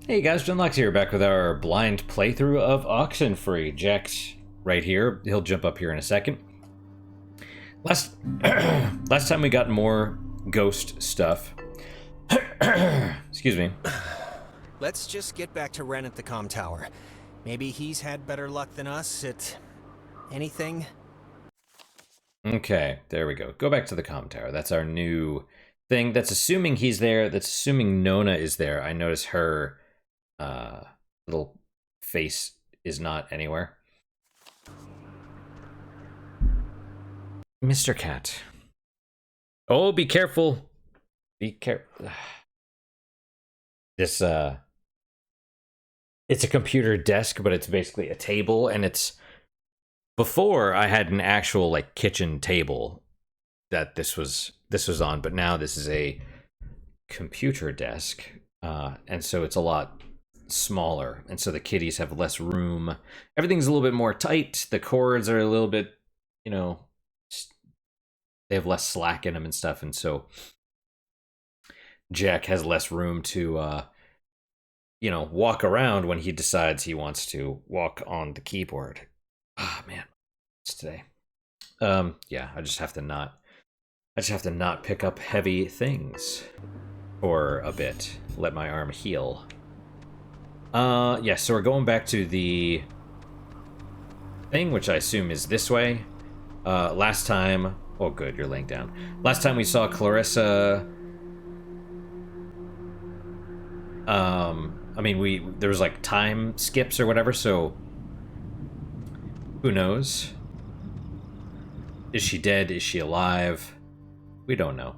Hey guys, Junlox here, back with our blind playthrough of Oxenfree. Jack's right here. He'll jump up here in a second. Last time we got more ghost stuff. Excuse me. Let's just get back to Ren at the comm tower. Maybe he's had better luck than us at anything. Okay, there we go. Go back to the comm tower. That's our new thing. That's assuming he's there. That's assuming Nona is there. I notice her little face is not anywhere. Mr. Cat. Oh, be careful. Be careful. This, it's a computer desk, but it's basically a table, and it's... Before, I had an actual, like, kitchen table that this was on, but now this is a computer desk, and so it's a lot smaller, and so the kitties have less room. Everything's a little bit more tight. The cords are a little bit, you know, they have less slack in them and stuff, and so Jack has less room to, you know, walk around when he decides he wants to walk on the keyboard. Ah, man, it's today. Yeah, I just have to not pick up heavy things for a bit. Let my arm heal. Yeah, so we're going back to the thing, which I assume is this way. Last time... Oh, good, you're laying down. Last time we saw Clarissa... I mean, there was, like, time skips or whatever, so... Who knows? Is she dead? Is she alive? We don't know.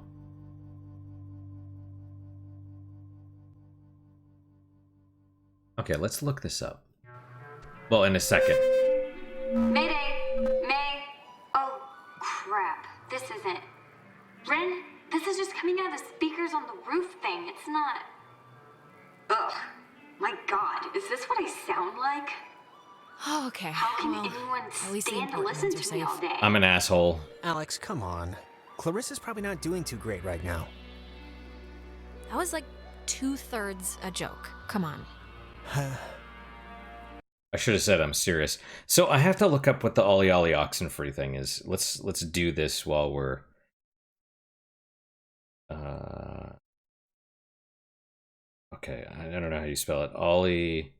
Okay, let's look this up. Well, in a second. Mayday! May! Oh, crap. This isn't... Ren, this is just coming out of the speakers on the roof thing. It's not... Ugh. My god, is this what I sound like? Oh, okay. How can well, anyone at least the stand to important listen ones are to me safe. all day? I'm an asshole. Alex, come on. Clarissa's probably not doing too great right now. That was like 2/3 a joke. Come on. I should have said I'm serious. So I have to look up what the Ollie Ollie Oxenfree thing is. Let's do this while we're... Okay, I don't know how you spell it. Ollie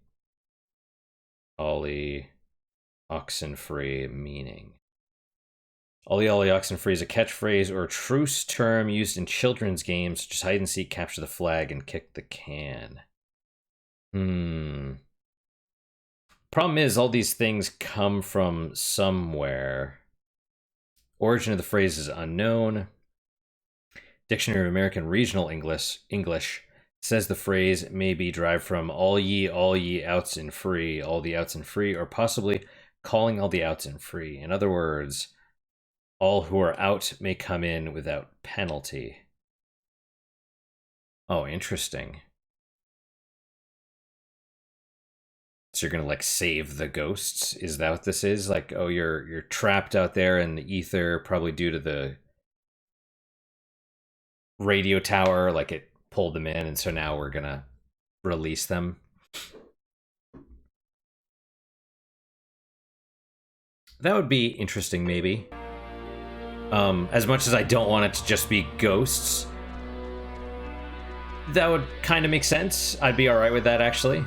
Oxenfree meaning. Ollie Ollie Oxenfree is a catchphrase or a truce term used in children's games such as hide and seek, capture the flag, and kick the can. Problem is, all these things come from somewhere. Origin of the phrase is unknown. Dictionary of American Regional English says the phrase may be derived from all ye outs and free, all the outs and free, or possibly calling all the outs and free. In other words, all who are out may come in without penalty. Oh, interesting. So you're gonna, like, save the ghosts? Is that what this is? Like, oh, you're trapped out there in the ether, probably due to the radio tower, like it pulled them in, and so now we're gonna release them. That would be interesting, maybe. As much as I don't want it to just be ghosts, that would kind of make sense. I'd be alright with that, actually.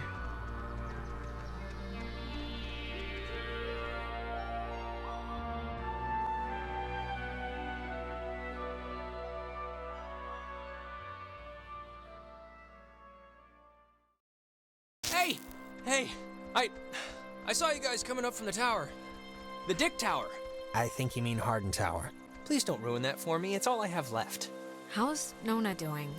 Hey, I saw you guys coming up from the tower. The Dick Tower. I think you mean Harden Tower. Please don't ruin that for me. It's all I have left. How's Nona doing?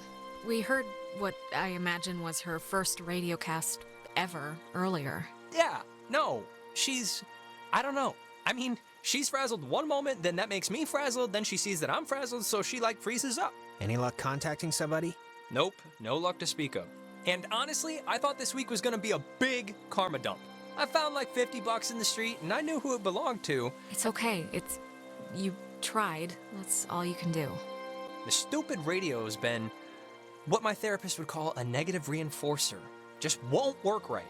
We heard what I imagine was her first radio cast ever earlier. Yeah, no, I don't know. I mean, she's frazzled one moment, then that makes me frazzled, then she sees that I'm frazzled, so she, like, freezes up. Any luck contacting somebody? Nope, no luck to speak of. And honestly, I thought this week was gonna be a big karma dump. I found like $50 in the street, and I knew who it belonged to. It's okay. You tried. That's all you can do. The stupid radio has been what my therapist would call a negative reinforcer. just won't work right.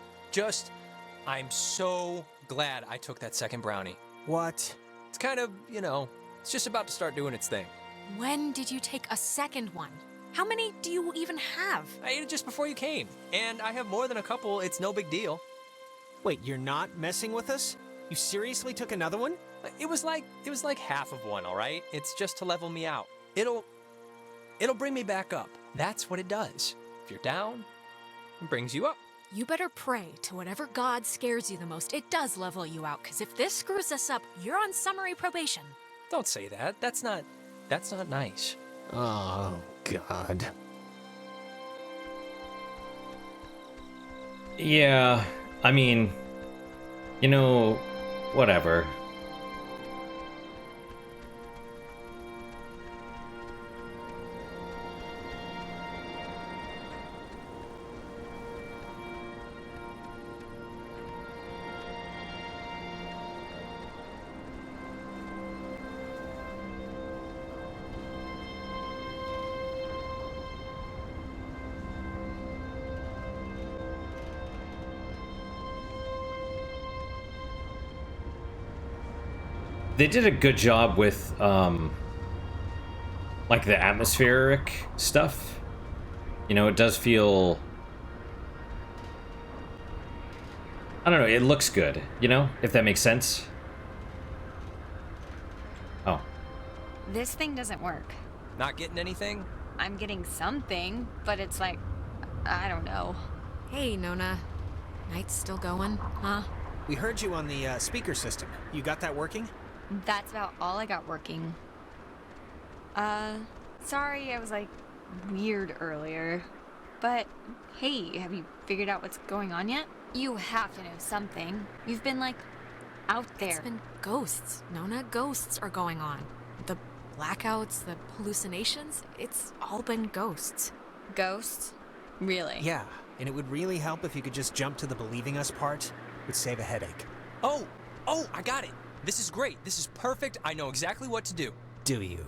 I'm so glad I took that second brownie. What? It's kind of, it's just about to start doing its thing. When did you take a second one? How many do you even have? I ate it just before you came, and I have more than a couple. It's no big deal. Wait, you're not messing with us? You seriously took another one? It was like half of one, all right? It's just to level me out. It'll bring me back up. That's what it does. If you're down, it brings you up. You better pray to whatever god scares you the most. It does level you out, because if this screws us up, you're on summary probation. Don't say that. That's not nice. Oh, God. Yeah, I mean, whatever. They did a good job with, like, the atmospheric stuff. It does feel... I don't know, it looks good, if that makes sense. Oh. This thing doesn't work. Not getting anything? I'm getting something, but it's like, I don't know. Hey, Nona. Night's still going, huh? We heard you on the speaker system. You got that working? That's about all I got working. Sorry I was like weird earlier. But hey, have you figured out what's going on yet? You have to know something. You've been like out there. It's been ghosts, Nona. Ghosts are going on. The blackouts, the hallucinations, it's all been ghosts. Ghosts? Really? Yeah, and it would really help if you could just jump to the believing us part. It would save a headache. Oh, I got it. This is great. This is perfect. I know exactly what to do. Do you?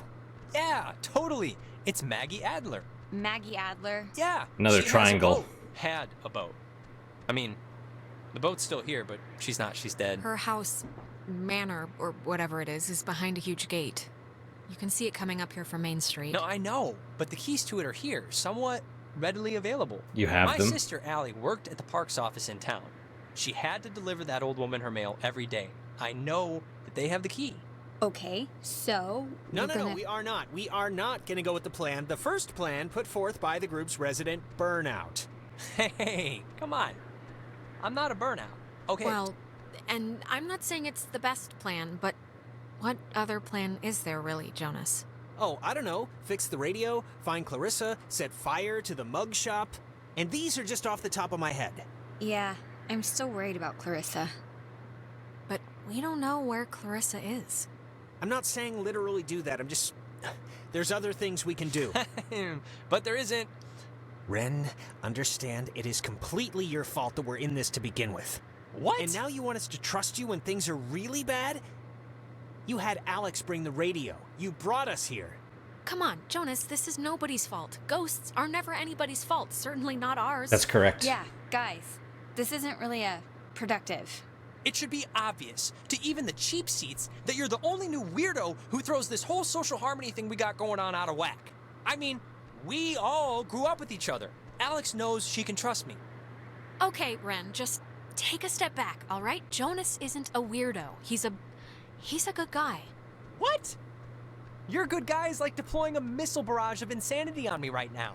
Yeah, totally. It's Maggie Adler. Maggie Adler? Yeah. Another she triangle. Has a boat. Had a boat. I mean, the boat's still here, but she's not. She's dead. Her house, manor, or whatever it is behind a huge gate. You can see it coming up here from Main Street. No, I know, but the keys to it are here, somewhat readily available. You have them? My sister, Allie, worked at the parks office in town. She had to deliver that old woman her mail every day. I know that they have the key. Okay, so... No, we are not. We are not going to go with the plan. The first plan put forth by the group's resident, Burnout. Hey, come on. I'm not a burnout, okay? Well, and I'm not saying it's the best plan, but what other plan is there really, Jonas? Oh, I don't know. Fix the radio, find Clarissa, set fire to the mug shop. And these are just off the top of my head. Yeah, I'm still worried about Clarissa. But we don't know where Clarissa is. I'm not saying literally do that. I'm just... There's other things we can do. But there isn't. Ren, understand it is completely your fault that we're in this to begin with. What? And now you want us to trust you when things are really bad? You had Alex bring the radio. You brought us here. Come on, Jonas, this is nobody's fault. Ghosts are never anybody's fault, certainly not ours. That's correct. Yeah, guys, this isn't really productive. It should be obvious to even the cheap seats that you're the only new weirdo who throws this whole social harmony thing we got going on out of whack. I mean, we all grew up with each other. Alex knows she can trust me. Okay, Ren, just take a step back, all right? Jonas isn't a weirdo. He's a good guy. What? Your good guy is like deploying a missile barrage of insanity on me right now.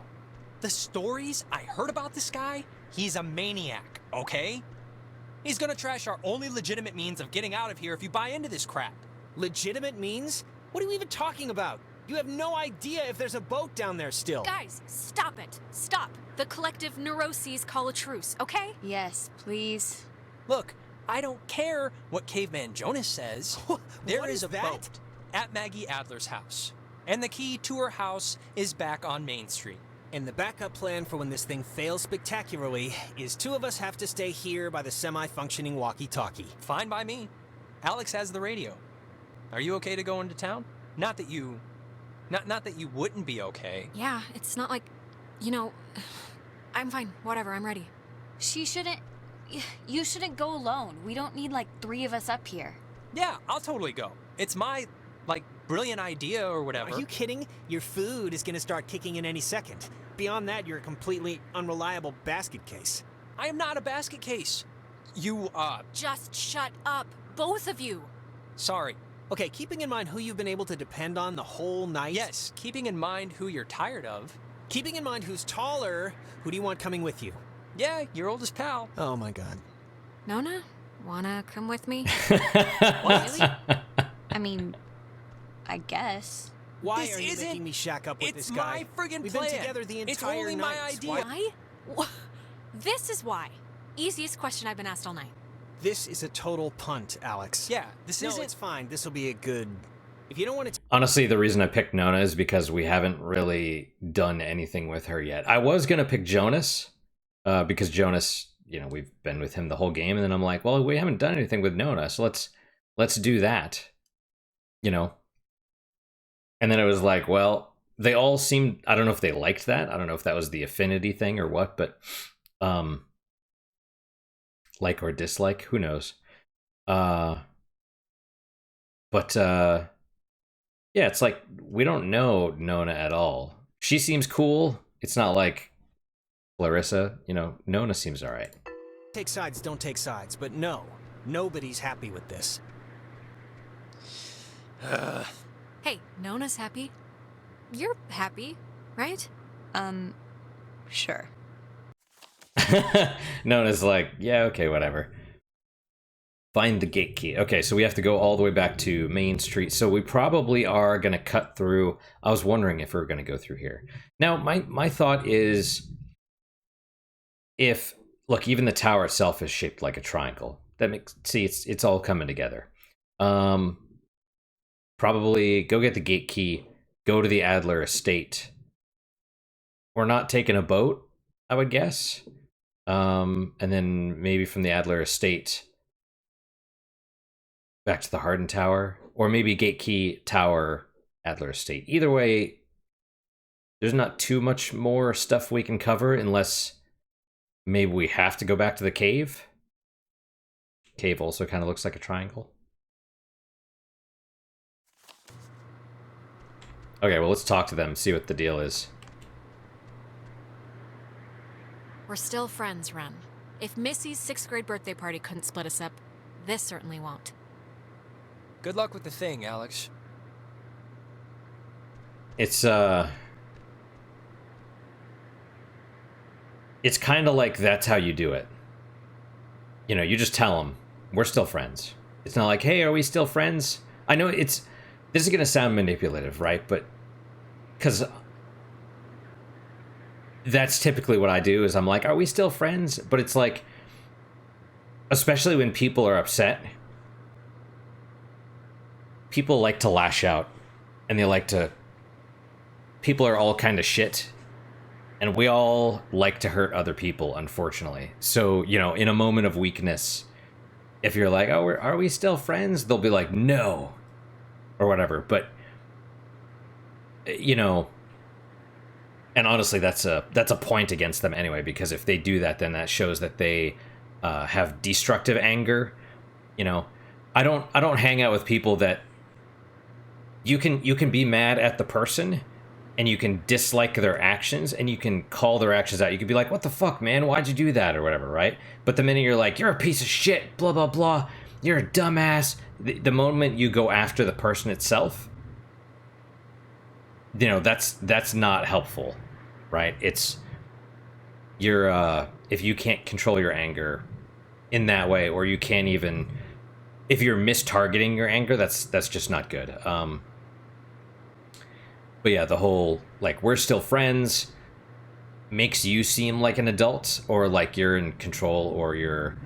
The stories I heard about this guy, he's a maniac, okay? He's gonna trash our only legitimate means of getting out of here if you buy into this crap. Legitimate means? What are you even talking about? You have no idea if there's a boat down there still. Guys, stop it. Stop. The collective neuroses call a truce, okay? Yes, please. Look, I don't care what Caveman Jonas says. There What is a that? boat at Maggie Adler's house. And the key to her house is back on Main Street. And the backup plan for when this thing fails spectacularly is two of us have to stay here by the semi-functioning walkie-talkie. Fine by me. Alex has the radio. Are you okay to go into town? Not that you wouldn't be okay. Yeah, it's not like, I'm fine. Whatever, I'm ready. She shouldn't. You shouldn't go alone. We don't need like 3 of us up here. Yeah, I'll totally go. It's my, like, brilliant idea or whatever. Are you kidding? Your food is gonna start kicking in any second. Beyond that, you're a completely unreliable basket case. I am not a basket case. You, Just shut up, both of you. sorry. Okay, keeping in mind who you've been able to depend on the whole night. Yes, keeping in mind who you're tired of. Keeping in mind who's taller, who do you want coming with you? Yeah, your oldest pal. Oh my god. Nona, wanna come with me? What? Really? I mean, I guess. Why This are you isn't- making me shack up with It's this guy? my friggin' We've plan. been together the entire It's only my night. idea. Why- Why? This is why. Easiest question I've been asked all night. This is a total punt, Alex. Yeah, this No, isn't... it's fine. This will be a good... If you don't want to... Honestly, the reason I picked Nona is because we haven't really done anything with her yet. I was going to pick Jonas, because Jonas, you know, we've been with him the whole game, and then I'm like, well, we haven't done anything with Nona, so let's do that, you know? And then it was like, well, they all seemed, I don't know if they liked that. I don't know if that was the affinity thing or what, but, like or dislike, who knows? Yeah, it's like we don't know Nona at all. She seems cool. It's not like Clarissa, you know. Nona seems all right. Take sides, don't take sides. But no, nobody's happy with this. Hey, Nona's happy. You're happy, right? Sure. Nona's like, yeah, okay, whatever. Find the gate key. Okay, so we have to go all the way back to Main Street. So we probably are going to cut through. I was wondering if we were going to go through here. Now, my thought is, if look, even the tower itself is shaped like a triangle. That makes it's all coming together. Probably go get the gate key. Go to the Adler estate. We're not taking a boat, I would guess. And then maybe from the Adler estate back to the Harden Tower, or maybe Gate Key Tower, Adler Estate. Either way, there's not too much more stuff we can cover unless maybe we have to go back to the cave. Cave also kind of looks like a triangle. Okay, well, let's talk to them, see what the deal is. We're still friends, Ren. If Missy's 6th grade birthday party couldn't split us up, this certainly won't. Good luck with the thing, Alex. It's kind of like that's how you do it. You know, you just tell them, we're still friends. It's not like, hey, are we still friends? I know this is going to sound manipulative, right? But because that's typically what I do is I'm like, are we still friends? But it's like, especially when people are upset, people like to lash out, and they like to, people are all kind of shit, and we all like to hurt other people, unfortunately. So, you know, in a moment of weakness, if you're like, oh, are we still friends? They'll be like, no, or whatever. But, you know, and honestly, that's a point against them anyway, because if they do that, then that shows that they have destructive anger. You know, I don't hang out with people that you can be mad at the person, and you can dislike their actions, and you can call their actions out. You could be like, what the fuck, man? Why'd you do that? Or whatever, right? But the minute you're like, you're a piece of shit, blah, blah, blah, you're a dumbass, the moment you go after the person itself, you know, that's not helpful, right? It's, if you can't control your anger in that way, or you can't even, if you're mistargeting your anger, that's just not good. But yeah, the whole, like, we're still friends makes you seem like an adult, or like you're in control, or you're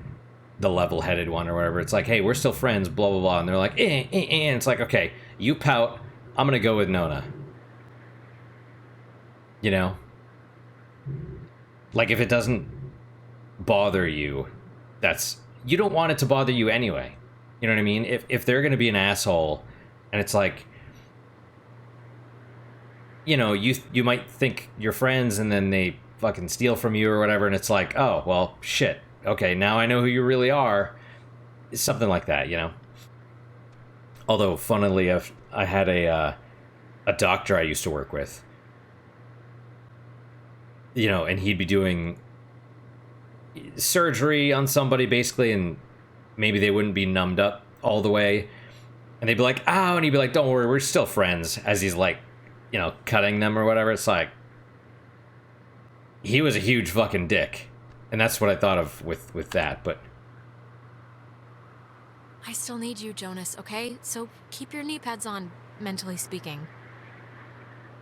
the level-headed one, or whatever. It's like, hey, we're still friends, blah, blah, blah. And they're like, and it's like, okay, you pout, I'm gonna go with Nona. You know? Like, if it doesn't bother you, you don't want it to bother you anyway. You know what I mean? If they're gonna be an asshole, and it's like, you know, you might think you're friends, and then they fucking steal from you or whatever, and it's like, oh, well, shit. Okay, now I know who you really are. It's something like that, you know? Although, funnily, I had a doctor I used to work with, you know, and he'd be doing surgery on somebody, basically, and maybe they wouldn't be numbed up all the way. And they'd be like, ow, and he'd be like, don't worry, we're still friends, as he's like, you know, cutting them or whatever. It's like, he was a huge fucking dick. And that's what I thought of with that, but... I still need you, Jonas, okay? So keep your knee pads on, mentally speaking.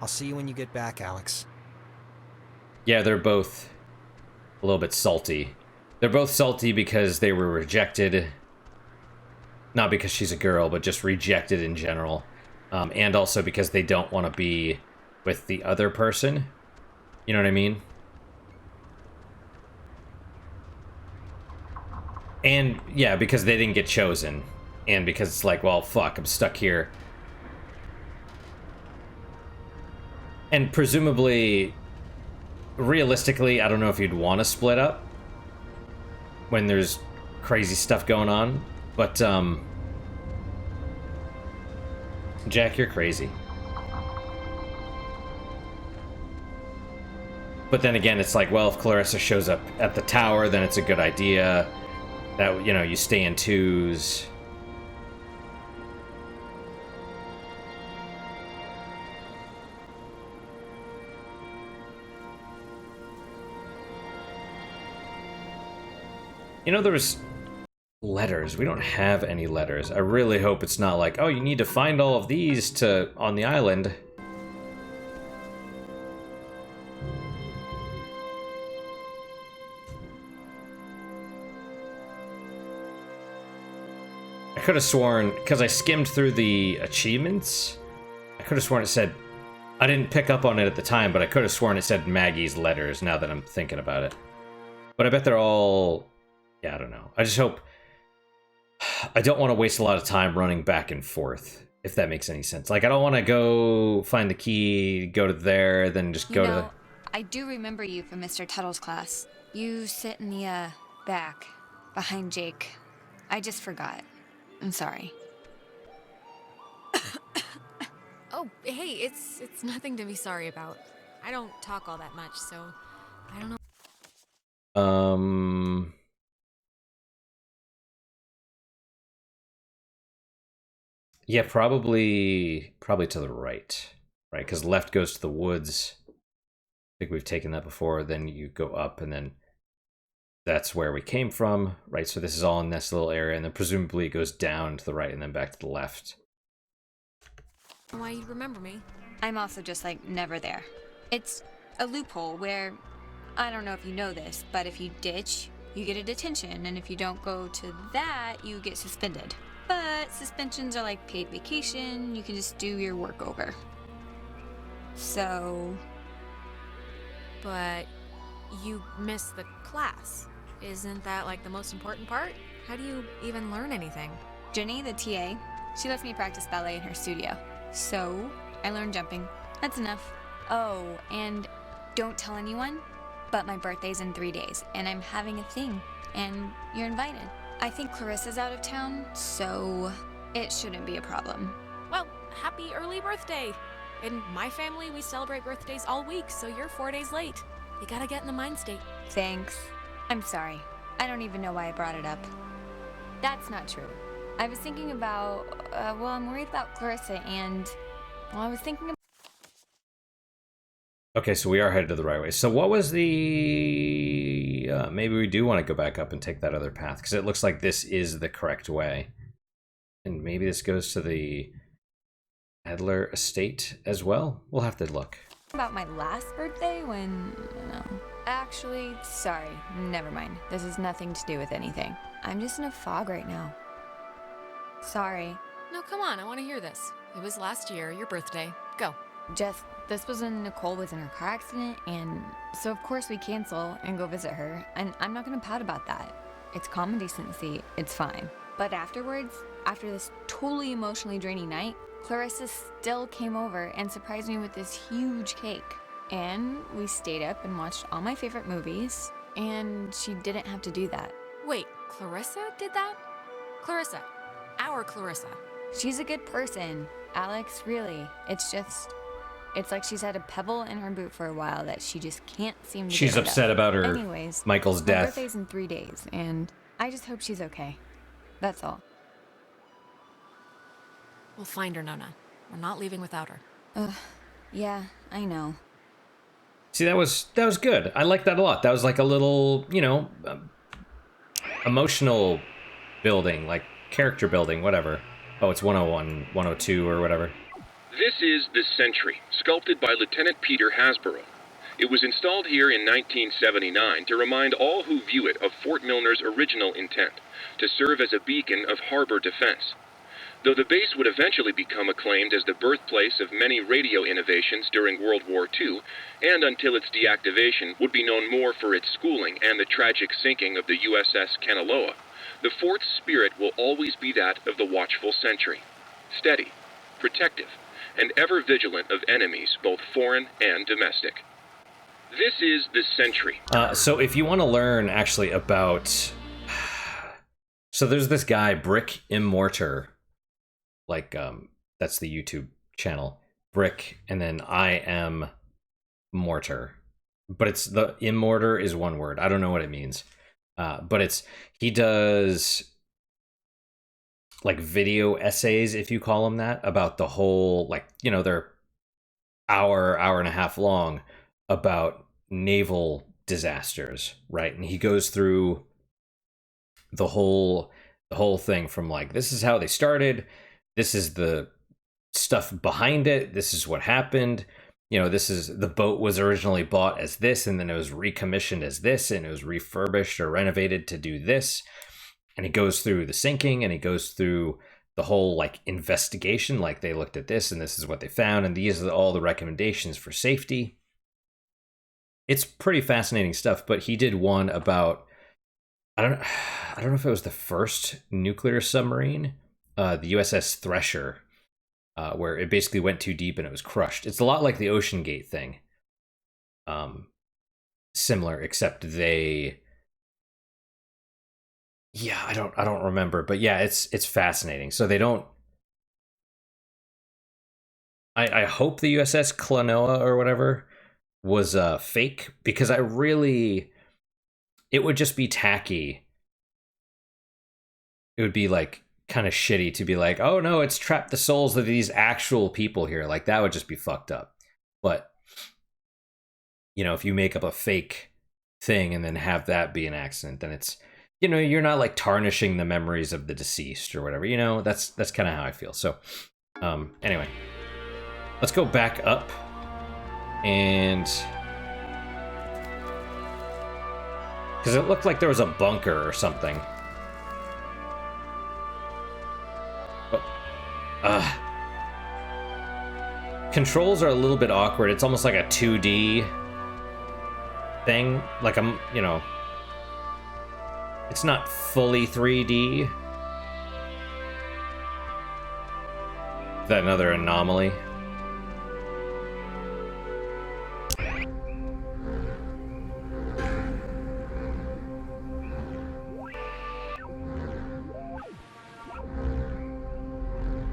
I'll see you when you get back, Alex. Yeah, they're both a little bit salty. They're both salty because they were rejected. Not because she's a girl, but just rejected in general. And also because they don't want to be with the other person. You know what I mean? And, yeah, because they didn't get chosen. And because it's like, well, fuck, I'm stuck here. And presumably, realistically, I don't know if you'd want to split up when there's crazy stuff going on. But, Jack, you're crazy. But then again, it's like, well, if Clarissa shows up at the tower, then it's a good idea that, you know, you stay in twos. You know, there was letters. We don't have any letters. I really hope it's not like, oh, you need to find all of these to on the island. I could have sworn, because I skimmed through the achievements, I could have sworn it said, I didn't pick up on it at the time, but I could have sworn it said Maggie's letters now that I'm thinking about it. But I bet they're all, yeah, I don't know. I just hope, I don't want to waste a lot of time running back and forth, if that makes any sense. Like, I don't want to go find the key, go to there, then just go to... I do remember you from Mr. Tuttle's class. You sit in the, back, behind Jake. I just forgot. I'm sorry. Oh, hey, it's nothing to be sorry about. I don't talk all that much, so I don't know. Yeah, probably to the right. Right, because left goes to the woods. I think we've taken that before. Then you go up, and then that's where we came from. Right, so this is all in this little area, and then presumably it goes down to the right and then back to the left. Why you remember me? I'm also just, like, never there. It's a loophole where, I don't know if you know this, but if you ditch, you get a detention, and if you don't go to that, you get suspended. But suspensions are like paid vacation, you can just do your work over. So... But you missed the class. Isn't that, like, the most important part? How do you even learn anything? Jenny, the TA, she lets me practice ballet in her studio. So, I learned jumping. That's enough. Oh, and don't tell anyone, but my birthday's in 3 days, and I'm having a thing, and you're invited. I think Clarissa's out of town, so it shouldn't be a problem. Well, happy early birthday! In my family, we celebrate birthdays all week, so you're 4 days late. You gotta get in the mind state. Thanks. I'm sorry. I don't even know why I brought it up. That's not true. I was thinking about, well, I'm worried about Clarissa and, well, I was thinking about... Okay, so we are headed to the right way. So what was the... maybe we do want to go back up and take that other path, because it looks like this is the correct way. And maybe this goes to the Adler estate as well? We'll have to look. About my last birthday when, Actually, sorry, never mind. This has nothing to do with anything. I'm just in a fog right now. Sorry. No, come on, I want to hear this. It was last year, your birthday. Go. Just, this was when Nicole was in her car accident, and so of course we cancel and go visit her, and I'm not gonna pout about that. It's common decency, it's fine. But afterwards, after this totally emotionally draining night, Clarissa still came over and surprised me with this huge cake. And we stayed up and watched all my favorite movies, and she didn't have to do that. Wait, Clarissa did that? Clarissa. Our Clarissa. She's a good person, Alex, really. It's like she's had a pebble in her boot for a while that she just can't seem to She's get rid upset of. about her Anyways, Michael's my death. birthday's in 3 days, and I just hope she's okay. That's all. We'll find her, Nona. We're not leaving without her. Yeah, I know. See, that was good. I like that a lot. That was like a little, emotional building, like character building, whatever. Oh, it's 101, 102 or whatever. This is the Sentry, sculpted by Lieutenant Peter Hasborough. It was installed here in 1979 to remind all who view it of Fort Milner's original intent, to serve as a beacon of harbor defense. Though the base would eventually become acclaimed as the birthplace of many radio innovations during World War II, and until its deactivation would be known more for its schooling and the tragic sinking of the USS Kanaloa, the fort's spirit will always be that of the watchful sentry, steady, protective, and ever vigilant of enemies both foreign and domestic. This is the Sentry. So if you want to learn actually about... So there's this guy, Brick Immortor. Like, that's the YouTube channel. Brick, and then I am Mortar. But it's the Immortor is one word. I don't know what it means. But he does like video essays, if you call them that, about the whole, like, they're hour and a half long about naval disasters, right? And he goes through the whole thing from like, this is how they started, this is the stuff behind it, this is what happened, this is, the boat was originally bought as this, and then it was recommissioned as this, and it was refurbished or renovated to do this. And he goes through the sinking, and he goes through the whole like investigation, like they looked at this and this is what they found, and these are all the recommendations for safety. It's pretty fascinating stuff. But he did one about, I don't know if it was the first nuclear submarine, the USS Thresher, where it basically went too deep and it was crushed. It's a lot like the Ocean Gate thing. Similar, except they... Yeah, I don't remember, but yeah, it's fascinating. So they don't... I hope the USS Klonoa or whatever was fake, because it would just be tacky. It would be like kind of shitty to be like, oh no, it's trapped the souls of these actual people here. Like, that would just be fucked up. But if you make up a fake thing and then have that be an accident, then it's, you're not like tarnishing the memories of the deceased or whatever. That's kind of how I feel. So anyway, let's go back up. And because it looked like there was a bunker or something. Controls are a little bit awkward. It's almost like a 2D thing. Like, it's not fully 3D. Is that another anomaly?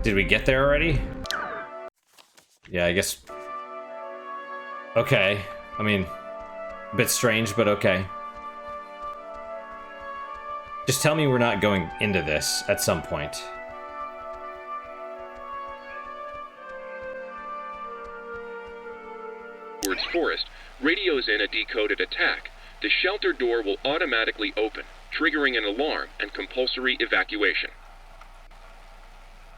Did we get there already? Yeah, I guess. Okay. I mean, a bit strange, but okay. Just tell me we're not going into this at some point. Edwards Forest radios in a decoded attack. The shelter door will automatically open, triggering an alarm and compulsory evacuation.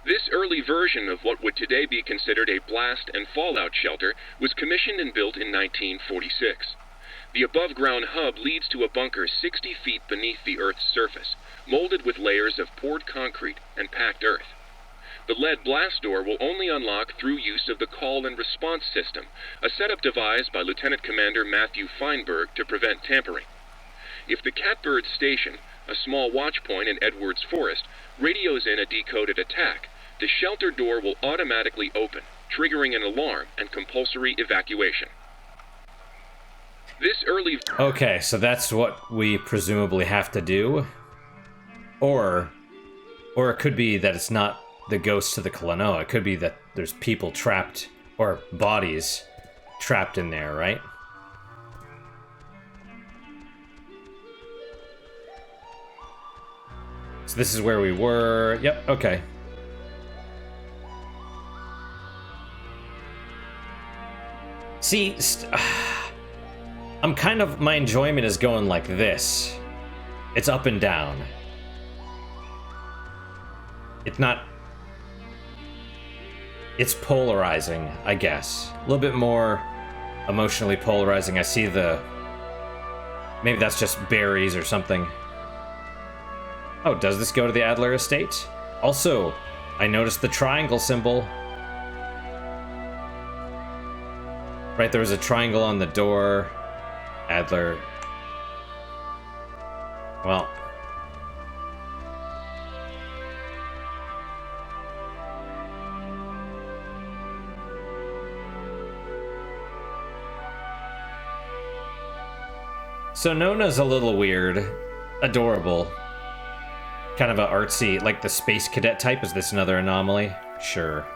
This early version of what would today be considered a blast and fallout shelter was commissioned and built in 1946. The above-ground hub leads to a bunker 60 feet beneath the Earth's surface, molded with layers of poured concrete and packed earth. The lead blast door will only unlock through use of the call and response system, a setup devised by Lieutenant Commander Matthew Feinberg to prevent tampering. If the Catbird Station, a small watch point in Edwards Forest, radios in a decoded attack, the shelter door will automatically open, triggering an alarm and compulsory evacuation. This early... Okay, so that's what we presumably have to do. Or it could be that it's not the ghost to the Klonoa. It could be that there's people trapped, or bodies trapped in there, right? So this is where we were. Yep, okay. See, I'm kind of, my enjoyment is going like this. It's up and down. It's not, it's polarizing, I guess. A little bit more emotionally polarizing. I see the, maybe that's just berries or something. Oh, does this go to the Adler estate? Also, I noticed the triangle symbol. Right, there was a triangle on the door. Adler. Well. So Nona's a little weird. Adorable. Kind of a artsy, like the space cadet type. Is this another anomaly? Sure.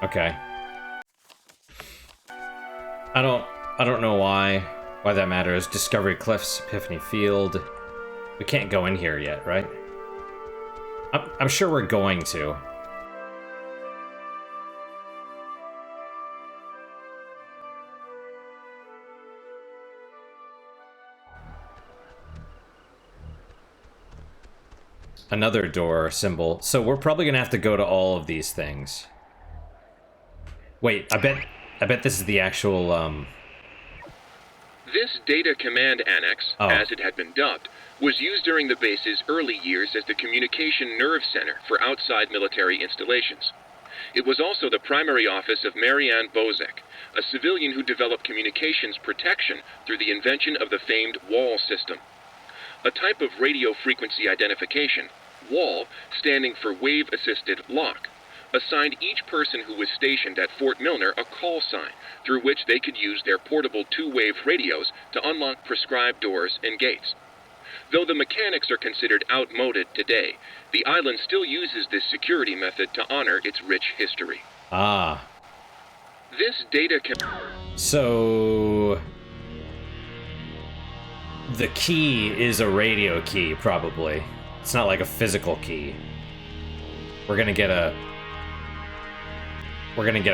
Okay. I don't know why that matters. Discovery Cliffs, Epiphany Field. We can't go in here yet, right? I'm sure we're going to. Another door symbol. So we're probably gonna have to go to all of these things. Wait, I bet this is the actual, This Data Command Annex, as it had been dubbed, was used during the base's early years as the communication nerve center for outside military installations. It was also the primary office of Marianne Bozek, a civilian who developed communications protection through the invention of the famed WAL system. A type of radio frequency identification, WAL, standing for Wave Assisted Lock, assigned each person who was stationed at Fort Milner a call sign through which they could use their portable two-wave radios to unlock prescribed doors and gates. Though the mechanics are considered outmoded today, the island still uses this security method to honor its rich history. Ah. This data can... So... the key is a radio key, probably. It's not like a physical key. We're gonna get a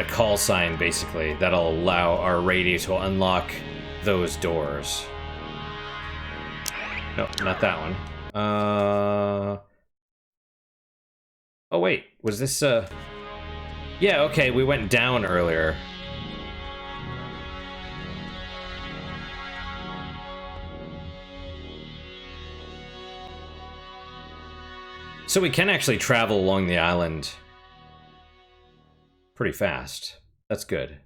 call sign, basically, that'll allow our radio to unlock those doors. No, not that one. Oh, wait. Was this, yeah, okay, we went down earlier. So we can actually travel along the island pretty fast. That's good.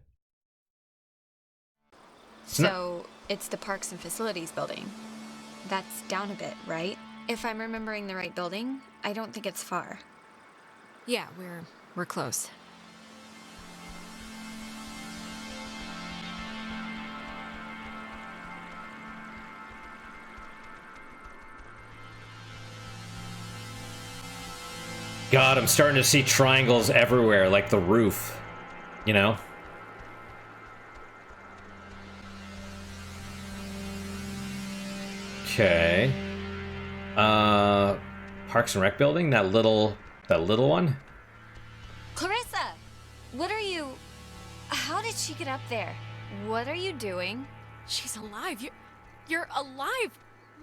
So, it's the Parks and Facilities building. That's down a bit, right? If I'm remembering the right building, I don't think it's far. Yeah, we're close. God, I'm starting to see triangles everywhere, like the roof, you know? Okay. Parks and Rec building? That little one? Clarissa! What are you... How did she get up there? What are you doing? She's alive. You're alive.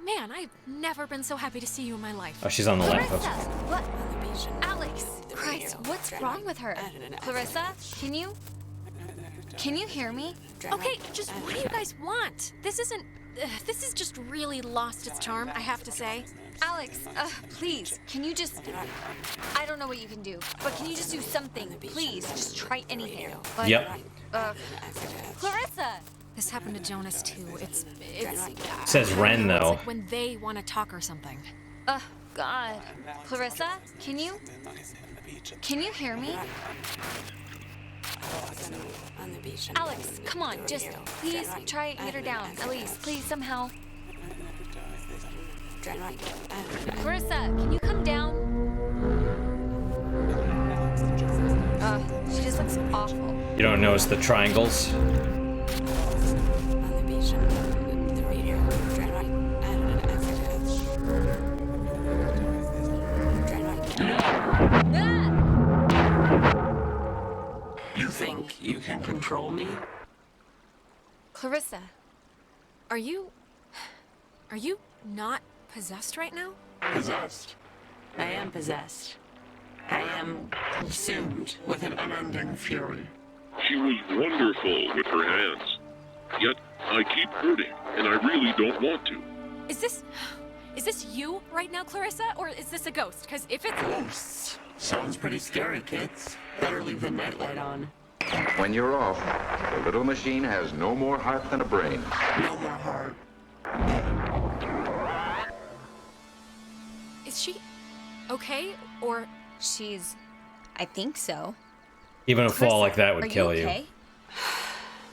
Man, I've never been so happy to see you in my life. Oh, she's on the Clarissa! lamppost. What? Alex! Christ, what's wrong with her? Clarissa, can you hear me? Okay, just what do you guys want? This isn't... this is just really lost its charm, I have to say. Alex, please, can you just... I don't know what you can do, but can you just do something? Please, just try anything. But, Yep. Clarissa! This happened to Jonas, too. It's Says Ren, though. like when they want to talk or something. God. Clarissa, can you hear me? On the beach. Alex, come on, just please try and get her down. At least, please, somehow. Clarissa, can you come down? She just looks awful. You don't notice the triangles? On the beach. The radio. You think you can control me? Clarissa. Are you not possessed right now? Possessed. I am possessed. I am consumed with an unending fury. She was wonderful with her hands. Yet, I keep hurting, and I really don't want to. Is this you right now, Clarissa, or is this a ghost? Because if it's Ghosts. Sounds pretty scary, kids. Better leave the nightlight on. When you're off, the little machine has no more heart than a brain. No more heart. is she okay, or I think so. Even a fall like that would Are kill you you. okay?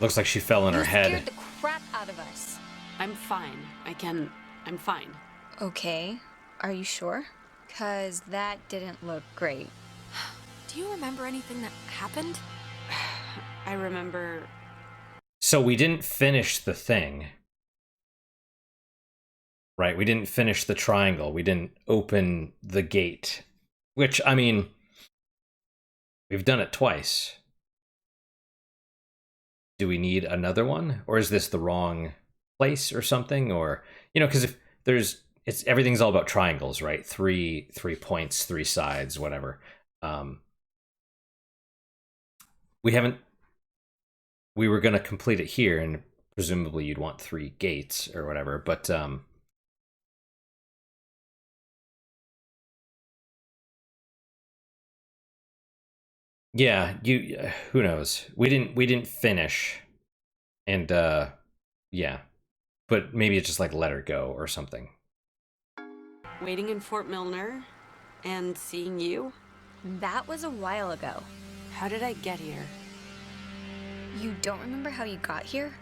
Looks like she fell in her You head. scared the crap out of us. I'm fine. I'm fine. Okay. Are you sure? 'Cause that didn't look great. do you remember anything that happened? I remember. So we didn't finish the thing. Right, we didn't finish the triangle. We didn't open the gate. Which, I mean, we've done it twice. Do we need another one? Or is this the wrong place or something? Or, you know, because if there's, everything's all about triangles, right? Three points, three sides, whatever. We were going to complete it here, and presumably you'd want 3 gates or whatever, but yeah, who knows? We didn't finish, and yeah, but maybe it's just like let her go or something. Waiting in Fort Milner and seeing you? That was a while ago. How did I get here? You don't remember how you got here?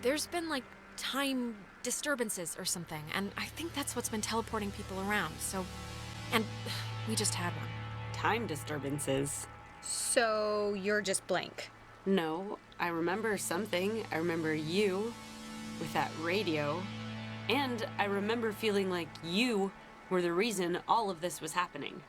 There's been like time disturbances or something, and I think that's what's been teleporting people around. So, and we just had one. Time disturbances. So you're just blank. No, I remember something. I remember you with that radio. And I remember feeling like you were the reason all of this was happening.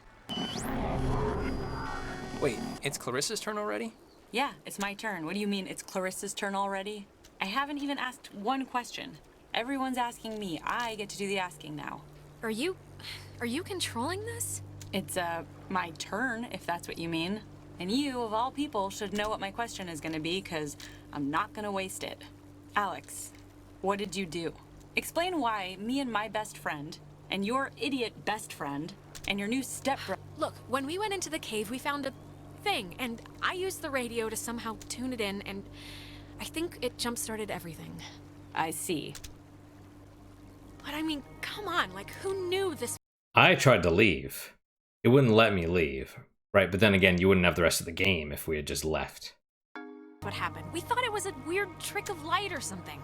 Wait, it's Clarissa's turn already? Yeah, it's my turn. What do you mean it's Clarissa's turn already? I haven't even asked one question. Everyone's asking me. I get to do the asking now. Are you controlling this? It's, my turn, if that's what you mean. And you, of all people, should know what my question is gonna be, because I'm not gonna waste it. Alex, what did you do? Explain why me and my best friend, and your idiot best friend, and your new stepbrother... Look, when we went into the cave, we found a thing, and I used the radio to somehow tune it in, and I think it jump-started everything. I see. But I mean, come on, like, who knew this? I tried to leave. It wouldn't let me leave, right? But then again, you wouldn't have the rest of the game if we had just left. What happened? We thought it was a weird trick of light or something.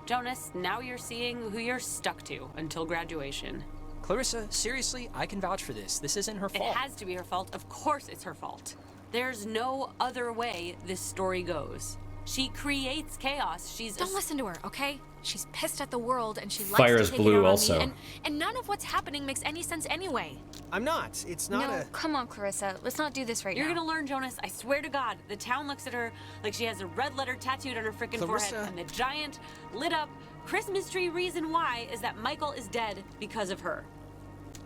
Jonas, now you're seeing who you're stuck to until graduation. Clarissa, seriously, I can vouch for this. This isn't her fault. It has to be her fault. Of course it's her fault. There's no other way this story goes. She creates chaos. Don't listen to her, okay? She's pissed at the world, and she likes Fire to is take blue it out also. on me, and none of what's happening makes any sense anyway. I'm not. It's not No, come on, Clarissa. Let's not do this right You're now. gonna learn, Jonas. I swear to God. The town looks at her like she has a red letter tattooed on her freaking Clarissa. forehead, and the giant, lit up Christmas tree reason why is that Michael is dead because of her.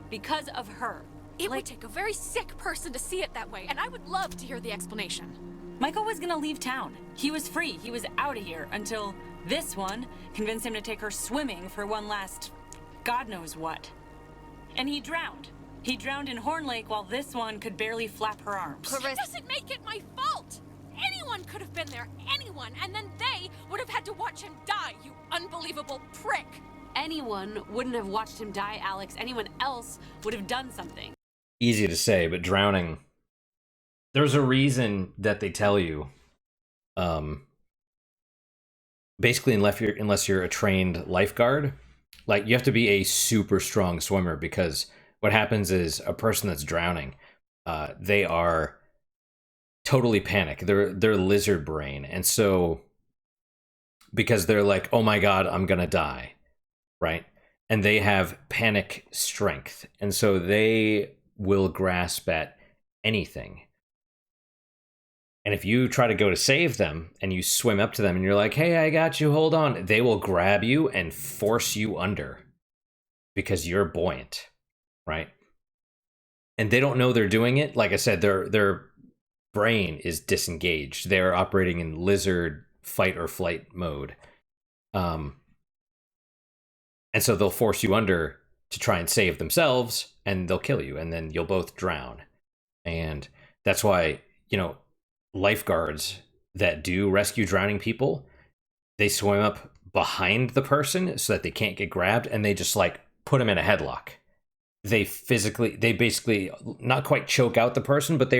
Because of her. It would take a very sick person to see it that way, and I would love to hear the explanation. Michael was gonna leave town. He was free. He was out of here until this one convinced him to take her swimming for one last God knows what. And he drowned. He drowned in Horn Lake while this one could barely flap her arms. That doesn't make it my fault! Anyone could have been there, anyone, and then they would have had to watch him die, you unbelievable prick! anyone wouldn't have watched him die, Alex. Anyone else would have done something. Easy to say, but drowning. There's a reason that they tell you. Basically, unless you're a trained lifeguard, like you have to be a super strong swimmer, because what happens is a person that's drowning, they are totally panic. They're lizard brain, and so because they're like, oh my god, I'm gonna die, right? And they have panic strength, and so they will grasp at anything. And if you try to go to save them and you swim up to them and you're like, hey, I got you, hold on, they will grab you and force you under because you're buoyant, right? And they don't know they're doing it. Like I said, their brain is disengaged. They're operating in lizard fight or flight mode. And so they'll force you under to try and save themselves, and they'll kill you, and then you'll both drown. And that's why, lifeguards that do rescue drowning people, they swim up behind the person so that they can't get grabbed, and they just like put them in a headlock. They basically not quite choke out the person, but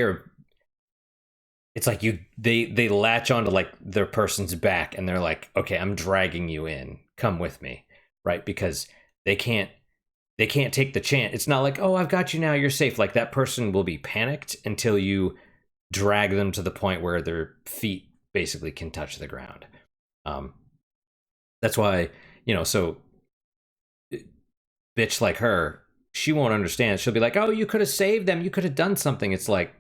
it's like they latch onto like their person's back, and they're like, okay, I'm dragging you in, come with me, right? Because they can't take the chance. It's not like, oh, I've got you now, you're safe. Like that person will be panicked until you drag them to the point where their feet basically can touch the ground. That's why, so bitch like her, she won't understand. She'll be like, oh, you could have saved them, you could have done something. It's like,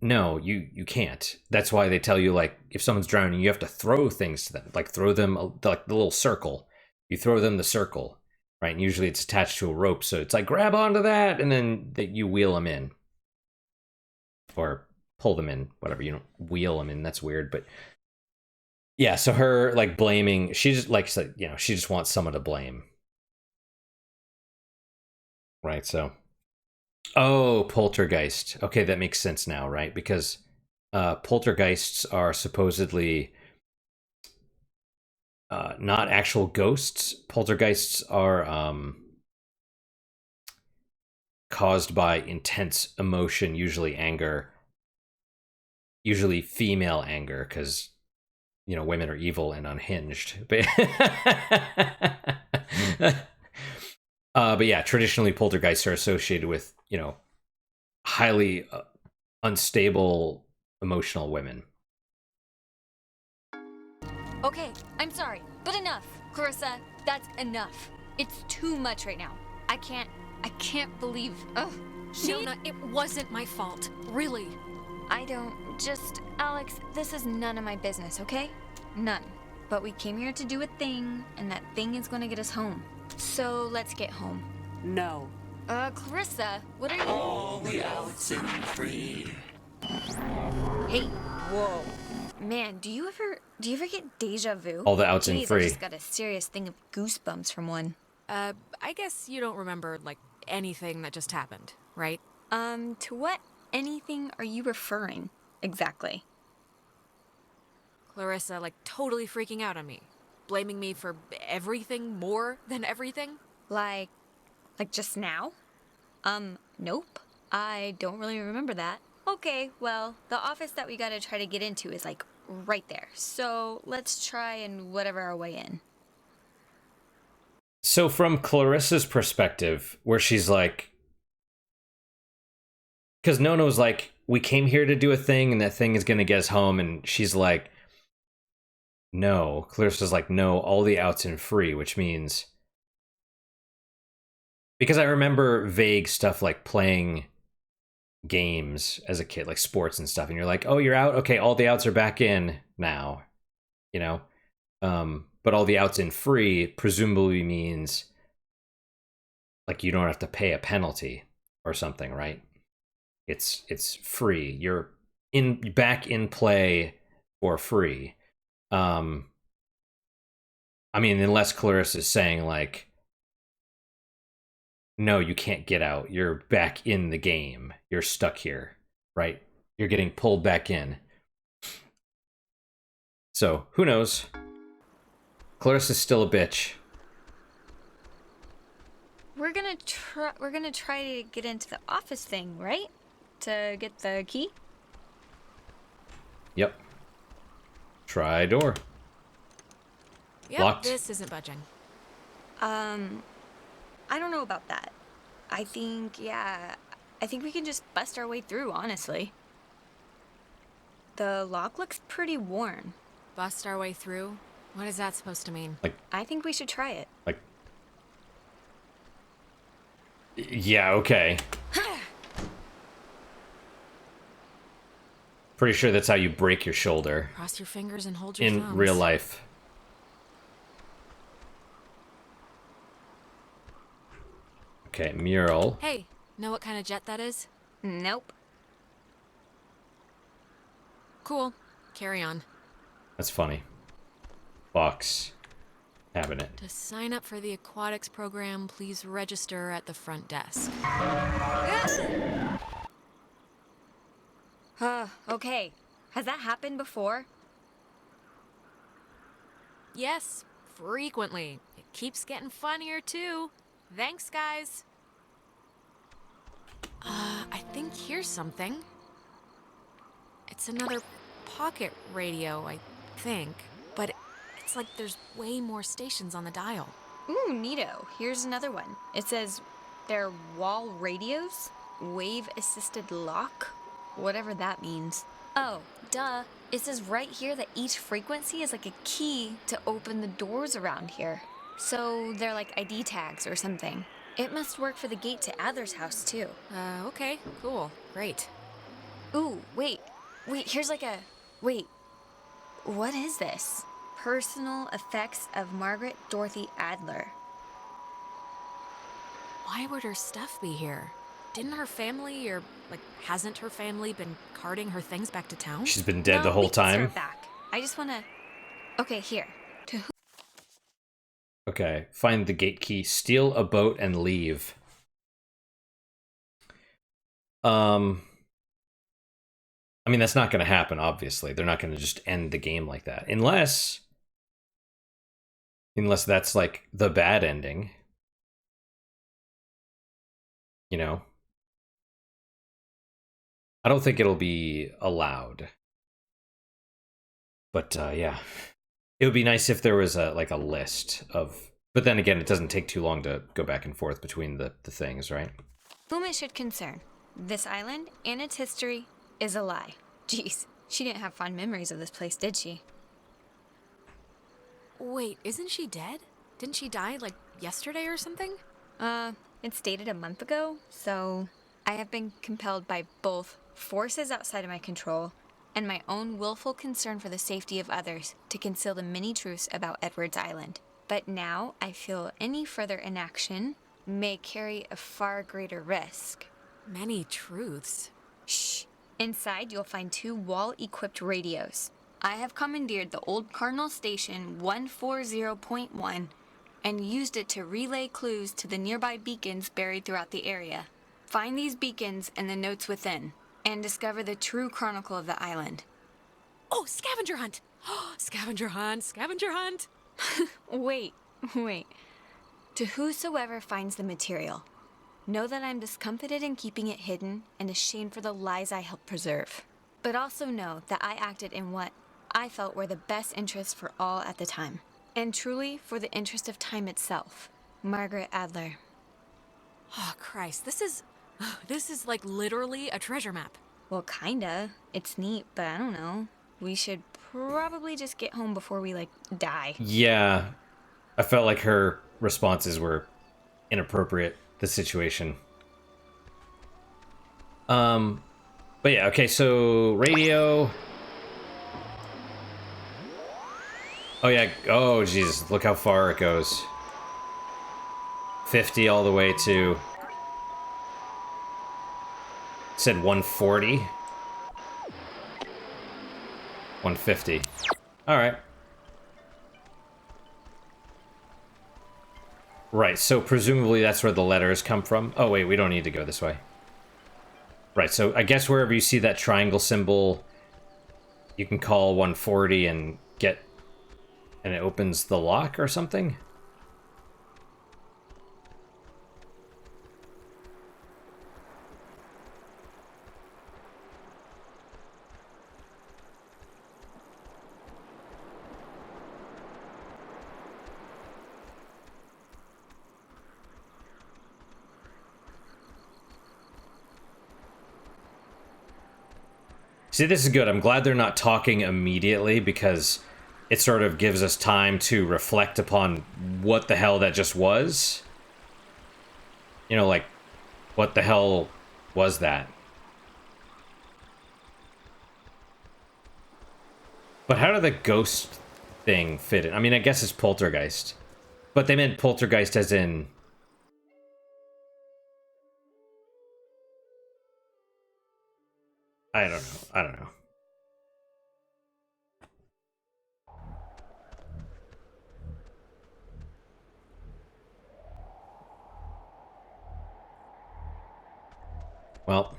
no, you can't. That's why they tell you, like, if someone's drowning, you have to throw things to them, like throw them like the little circle. You throw them the circle, right? And usually it's attached to a rope, so it's like, grab onto that, and then you wheel them in. Or pull them in, whatever, you don't wheel them in, that's weird, but yeah, so her like blaming, she just like said, she just wants someone to blame, right? So, oh, poltergeist, okay, that makes sense now, right? Because poltergeists are supposedly not actual ghosts. Poltergeists are caused by intense emotion, usually anger, usually female anger, because women are evil and unhinged. But yeah, traditionally poltergeists are associated with highly unstable emotional women. Okay, I'm sorry, but enough. Clarissa, that's enough. It's too much right now. I can't believe, Nona, it wasn't my fault. Really. Alex, this is none of my business, okay? None. But we came here to do a thing, and that thing is gonna get us home. So let's get home. No. Clarissa, what are you— All the Oxenfree. Hey, whoa. Man, do you ever get deja vu? All the Oxenfree. I just got a serious thing of goosebumps from one. I guess you don't remember, like, anything that just happened, right? To what anything are you referring exactly? Clarissa, like, totally freaking out on me. Blaming me for everything more than everything. Like just now? Nope. I don't really remember that. Okay, well, the office that we gotta try to get into is, like, right there. So let's try and whatever our way in. So from Clarissa's perspective, where she's like, because Nono's like, we came here to do a thing, and that thing is going to get us home, and she's like, no. Clarissa's like, no, all the outs and free, which means, because I remember vague stuff like playing games as a kid, like sports and stuff, and you're like, oh, you're out? Okay, all the outs are back in now, but all the outs in free presumably means like you don't have to pay a penalty or something, right? It's free. You're back in play for free. I mean, unless Clarissa is saying like, no, you can't get out. You're back in the game. You're stuck here, right? You're getting pulled back in. So, who knows? Clarissa's still a bitch. we're gonna try to get into the office thing, right? To get the key? Yep. Try door. Yep, Locked. this isn't budging. I don't know about that. I think we can just bust our way through, honestly. The lock looks pretty worn. Bust our way through? What is that supposed to mean? I think we should try it. Like... Yeah, okay. Pretty sure that's how you break your shoulder. Cross your fingers and hold your in thumbs. real life. Okay, mural. Hey, know what kind of jet that is? Nope. Cool. Carry on. That's funny. Box. Cabinet. To sign up for the aquatics program, please register at the front desk. Okay. Has that happened before? Yes, frequently. It keeps getting funnier, too. Thanks, guys. I think here's something. It's another pocket radio, I think. But it's like there's way more stations on the dial. Ooh, neato. Here's another one. It says they're wall radios, wave-assisted lock, whatever that means. Oh, duh. It says right here that each frequency is like a key to open the doors around here. So they're like ID tags or something. It must work for the gate to Adler's house, too. Okay, cool. Great. Ooh, wait, here's like a... Wait, what is this? Personal effects of Margaret Dorothy Adler. Why would her stuff be here? Didn't her family, or, like, hasn't her family been carting her things back to town? She's been dead No, the whole we can time. start back. I just wanna... Okay, here. To who? Okay, find the gate key, steal a boat, and leave. I mean, that's not going to happen, obviously. They're not going to just end the game like that. Unless that's, like, the bad ending. You know? I don't think it'll be allowed. But, yeah. It would be nice if there was a list of... But then again, it doesn't take too long to go back and forth between the things, right? Whom it should concern. This island and its history is a lie. Jeez, she didn't have fond memories of this place, did she? Wait, isn't she dead? Didn't she die, like, yesterday or something? It's dated a month ago, so I have been compelled by both forces outside of my control and my own willful concern for the safety of others to conceal the many truths about Edwards Island. But now I feel any further inaction may carry a far greater risk. Many truths? Shh. Inside, you'll find 2 wall-equipped radios. I have commandeered the old Cardinal Station 140.1 and used it to relay clues to the nearby beacons buried throughout the area. Find these beacons and the notes within, and discover the true chronicle of the island. Oh, scavenger hunt! Scavenger hunt, scavenger hunt! Wait. To whosoever finds the material, know that I'm discomfited in keeping it hidden and ashamed for the lies I helped preserve. But also know that I acted in what I felt were the best interests for all at the time. And truly for the interest of time itself. Margaret Adler. Oh, Christ, this is like literally a treasure map. Well, kinda. It's neat, but I don't know. We should probably just get home before we, like, die. Yeah. I felt like her responses were inappropriate, the situation. But yeah, okay, so radio. Oh yeah, oh Jesus, look how far it goes. 50 all the way to... It said 140. 150. Alright. Right, so presumably that's where the letters come from. Oh wait, we don't need to go this way. Right, so I guess wherever you see that triangle symbol, you can call 140 and get... And it opens the lock or something? See, this is good. I'm glad they're not talking immediately because it sort of gives us time to reflect upon what the hell that just was. You know, like, what the hell was that? But how did the ghost thing fit in? I mean, I guess it's poltergeist. But they meant poltergeist as in... I don't know. I don't know. Well...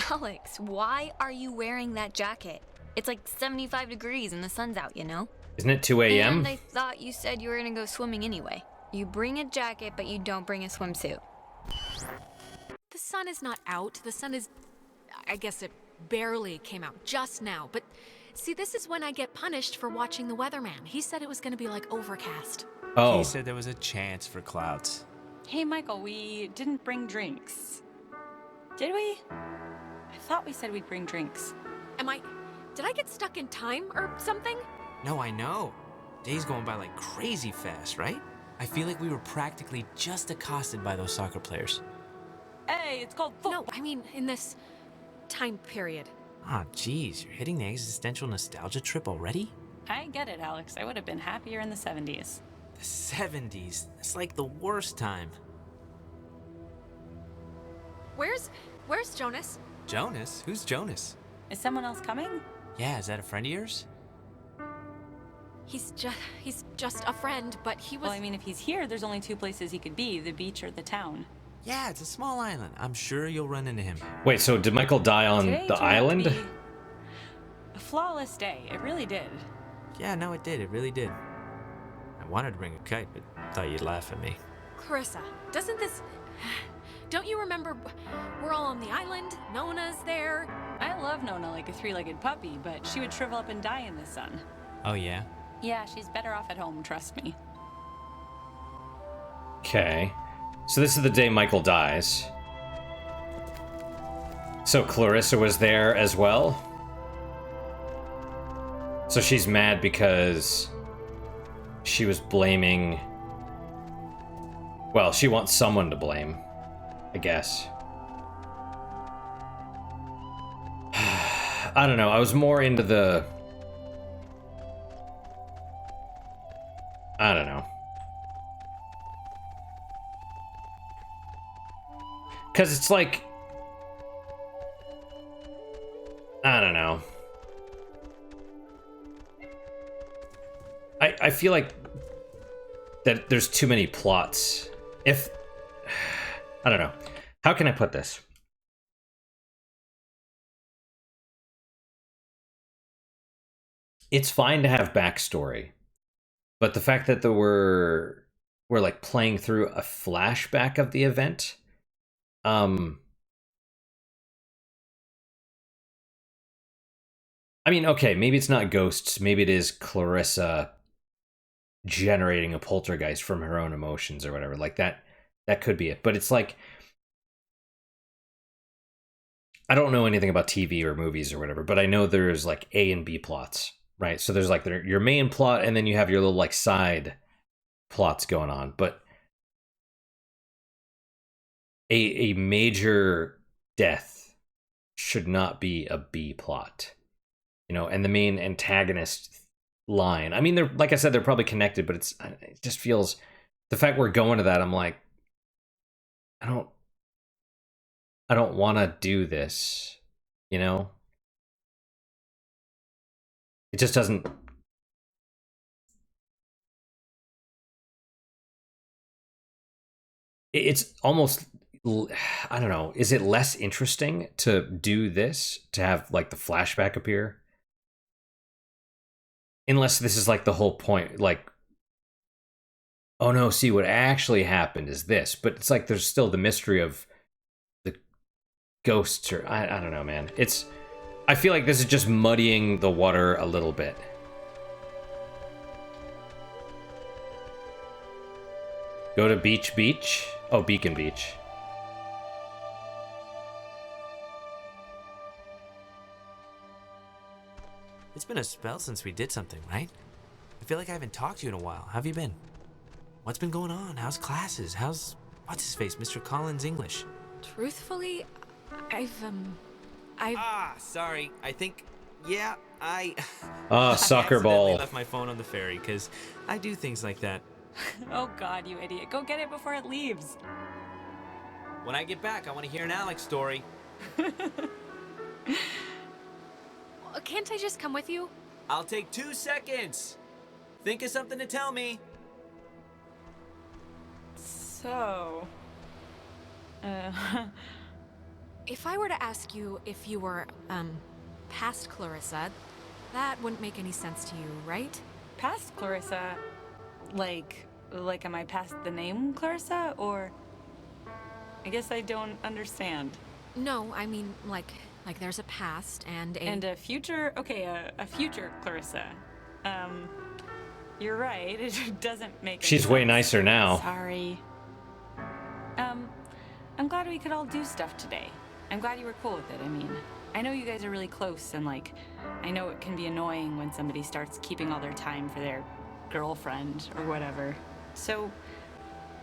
Alex, why are you wearing that jacket? It's like 75 degrees and the sun's out, you know? Isn't it 2 a.m.? And I thought you said you were gonna go swimming anyway. You bring a jacket, but you don't bring a swimsuit. The sun is not out. The sun is... I guess it barely came out just now. But see, this is when I get punished for watching the weatherman. He said it was going to be like overcast. Oh. He said there was a chance for clouds. Hey, Michael, we didn't bring drinks. Did we? I thought we said we'd bring drinks. Did I get stuck in time or something? No, I know. Days going by like crazy fast, right? I feel like we were practically just accosted by those soccer players. Hey, it's called No, I mean in this time period. Ah, geez, you're hitting the existential nostalgia trip already? I get it, Alex. I would have been happier in the 70s. The 70s? That's like the worst time. Where's Jonas? Jonas? Who's Jonas? Is someone else coming? Yeah, is that a friend of yours? He's just a friend, but he was... Well, I mean, if he's here, there's only two places he could be, the beach or the town. Yeah, it's a small island. I'm sure you'll run into him. Wait, so did Michael die on Today the turned out to island? be a flawless day. It really did. Yeah, no, it did. It really did. I wanted to bring a kite, but thought you'd laugh at me. Clarissa, doesn't this... Don't you remember we're all on the island? Nona's there. I love Nona like a three-legged puppy, but she would shrivel up and die in the sun. Oh, yeah? Yeah, she's better off at home, trust me. Okay. So this is the day Michael dies. So Clarissa was there as well? So she's mad because she was blaming... Well, she wants someone to blame, I guess. I don't know, I was more into the... I don't know. Because it's like... I don't know. I feel like that there's too many plots. If... I don't know. How can I put this? It's fine to have backstory. But the fact that we're like playing through a flashback of the event... I mean, okay, maybe it's not ghosts. Maybe it is Clarissa generating a poltergeist from her own emotions or whatever. Like that could be it. But it's like, I don't know anything about TV or movies or whatever, but I know there's like A and B plots, right? So there's like your main plot, and then you have your little like side plots going on. But a major death should not be a B plot. You know, and the main antagonist line. I mean, they're, like I said, they're probably connected, but it just feels, the fact we're going to that, I'm like, I don't want to do this, you know? It just doesn't. It's almost, I don't know, is it less interesting to do this, to have like the flashback appear? Unless this is like the whole point, like, oh no, see what actually happened is this. But it's like there's still the mystery of the ghosts, or I don't know, man. I feel like this is just muddying the water a little bit. Go to beach. Oh, Beacon Beach. It's been a spell since we did something, right? I feel like I haven't talked to you in a while. How have you been? What's been going on? How's classes? How's what's-his-face, Mr. Collins' English? Truthfully, I've Sorry. I think, yeah, I Soccer accidentally ball. left my phone on the ferry, because I do things like that. Oh god, you idiot. Go get it before it leaves. When I get back, I want to hear an Alex story. Can't I just come with you? I'll take 2 seconds. Think of something to tell me. So... If I were to ask you if you were, past Clarissa, that wouldn't make any sense to you, right? Past Clarissa? Like am I past the name Clarissa, or... I guess I don't understand. No, I mean, like there's a past and a... And a future? Okay, a future Clarissa. You're right, it doesn't make She's sense. way nicer now. Sorry. I'm glad we could all do stuff today. I'm glad you were cool with it. I mean, I know you guys are really close, and like, I know it can be annoying when somebody starts keeping all their time for their girlfriend or whatever. So,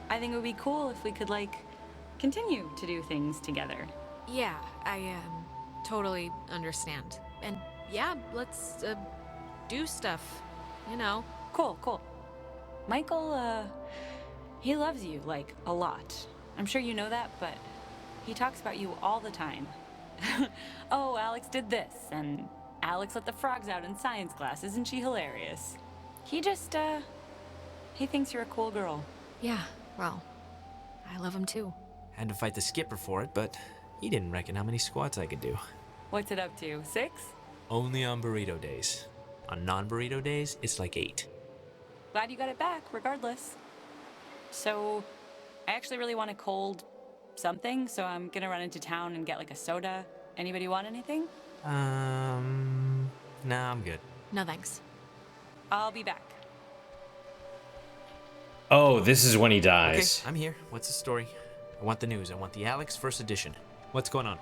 I think it would be cool if we could, like, continue to do things together. Yeah, I, totally understand. And yeah, let's, do stuff, you know. Cool. Michael, he loves you, like, a lot. I'm sure you know that, but he talks about you all the time. Oh, Alex did this, and Alex let the frogs out in science class. Isn't she hilarious? He just, he thinks you're a cool girl. Yeah, well, I love him too. Had to fight the skipper for it, but he didn't reckon how many squats I could do. What's it up to, 6? Only on burrito days. On non-burrito days, it's like 8. Glad you got it back, regardless. So, I actually really want a cold something, so I'm gonna run into town and get like a soda. Anybody want anything? Nah, I'm good. No thanks. I'll be back. Oh, this is when he dies. Okay, I'm here. What's the story? I want the news. I want the Alex first edition. What's going on?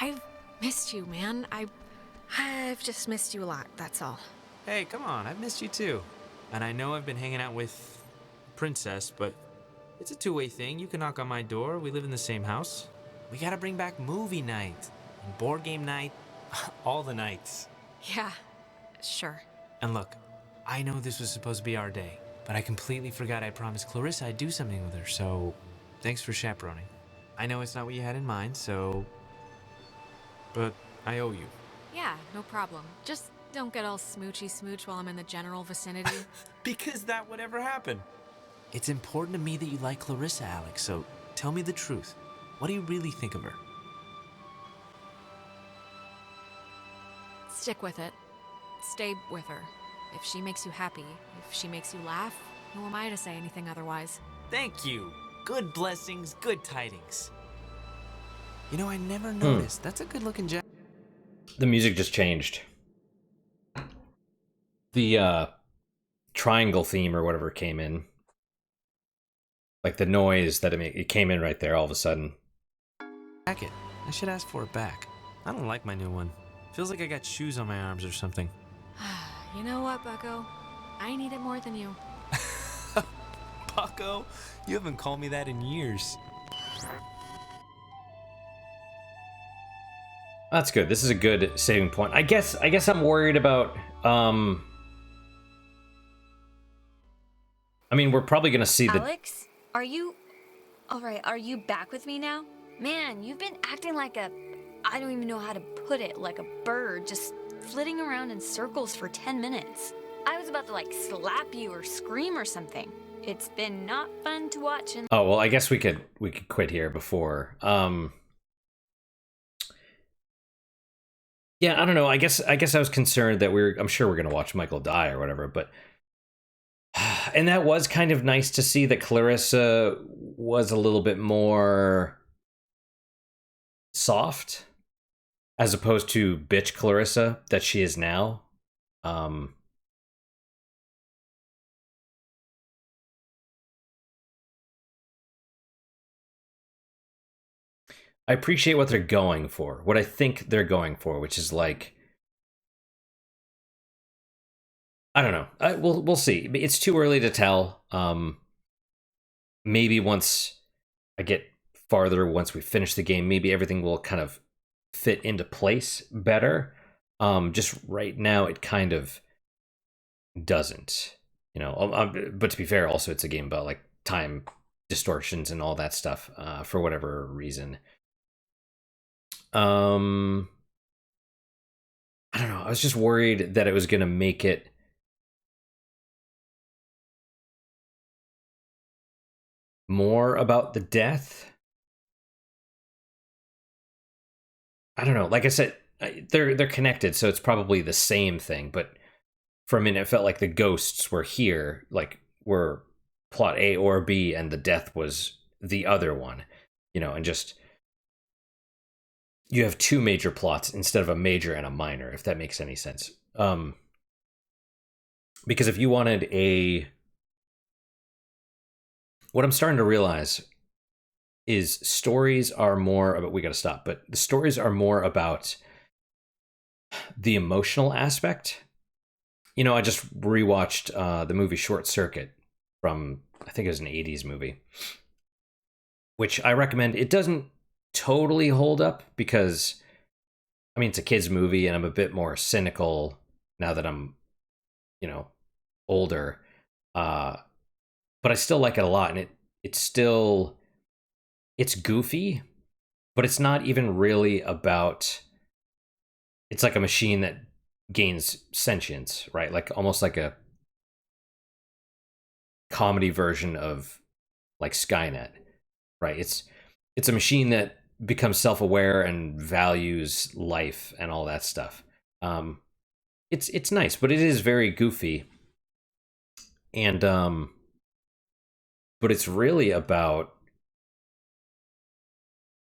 I've missed you, man. I've just missed you a lot, that's all. Hey, come on. I've missed you too. And I know I've been hanging out with Princess, but it's a two-way thing. You can knock on my door. We live in the same house. We gotta bring back movie night and board game night. All the nights. Yeah, sure. And look, I know this was supposed to be our day, but I completely forgot I promised Clarissa I'd do something with her, so thanks for chaperoning. I know it's not what you had in mind, but I owe you. Yeah, no problem. Just don't get all smoochy smooch while I'm in the general vicinity. Because that would ever happen. It's important to me that you like Clarissa, Alex, so tell me the truth. What do you really think of her? Stick with it. Stay with her. If she makes you happy, if she makes you laugh, who am I to say anything otherwise? Thank you. Good blessings, good tidings. You know, I never noticed. That's a good-looking jacket. The music just changed. The triangle theme or whatever came in. Like the noise that it came in right there all of a sudden. I should ask for it back. I don't like my new one. Feels like I got shoes on my arms or something. You know what, Bucko? I need it more than you. Bucko? You haven't called me that in years. That's good. This is a good saving point. I guess I'm worried about I mean, we're probably going to see the Alex, are you all right? Are you back with me now? Man, you've been acting like I don't even know how to put it, like a bird, just flitting around in circles for 10 minutes. I was about to like slap you or scream or something. It's been not fun to watch. And Oh, well, I guess we could quit here before. Yeah, I don't know. I guess I was concerned that I'm sure we're going to watch Michael die or whatever, but and that was kind of nice to see that Clarissa was a little bit more soft as opposed to bitch Clarissa that she is now. I appreciate what they're going for, what I think they're going for, which is like I don't know. We'll see. It's too early to tell. Maybe once I get farther, once we finish the game, maybe everything will kind of fit into place better. Just right now, it kind of doesn't. But to be fair, also it's a game about like time distortions and all that stuff for whatever reason. I don't know. I was just worried that it was going to make it more about the death. I don't know. Like I said, they're connected, so it's probably the same thing. But for a minute, it felt like the ghosts were here, like were plot A or B, and the death was the other one. And just you have two major plots instead of a major and a minor, if that makes any sense. Because if you wanted what I'm starting to realize is stories are more about, we got to stop, but the stories are more about the emotional aspect. I just rewatched the movie Short Circuit from, I think it was an 80s movie, which I recommend. It doesn't totally hold up because, it's a kid's movie and I'm a bit more cynical now that I'm, older. But I still like it a lot, and it's goofy, but it's not even really about, it's like a machine that gains sentience, right? Like almost like a comedy version of like Skynet, right? It's a machine that becomes self-aware and values life and all that stuff. It's nice, but it is very goofy. And but it's really about,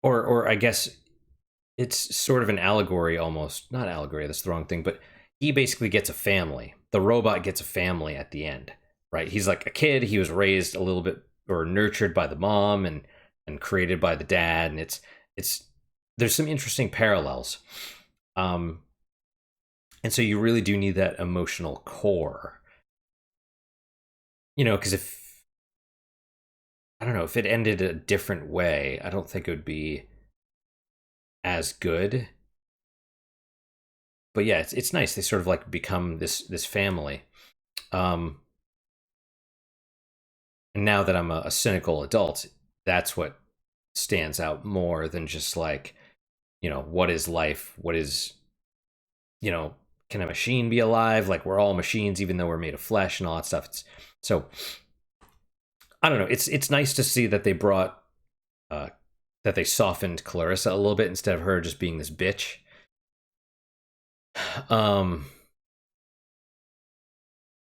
or I guess it's sort of an allegory almost. Not allegory, that's the wrong thing, but he basically gets a family. The robot gets a family at the end, right? He's like a kid, he was raised a little bit, or nurtured by the mom and created by the dad, and it's there's some interesting parallels. And so you really do need that emotional core. Because if it ended a different way, I don't think it would be as good. But yeah, it's nice. They sort of like become this family. And now that I'm a cynical adult, that's what stands out more than just like, what is life? What is, can a machine be alive? Like we're all machines, even though we're made of flesh and all that stuff. So I don't know. It's nice to see that they brought that they softened Clarissa a little bit instead of her just being this bitch. I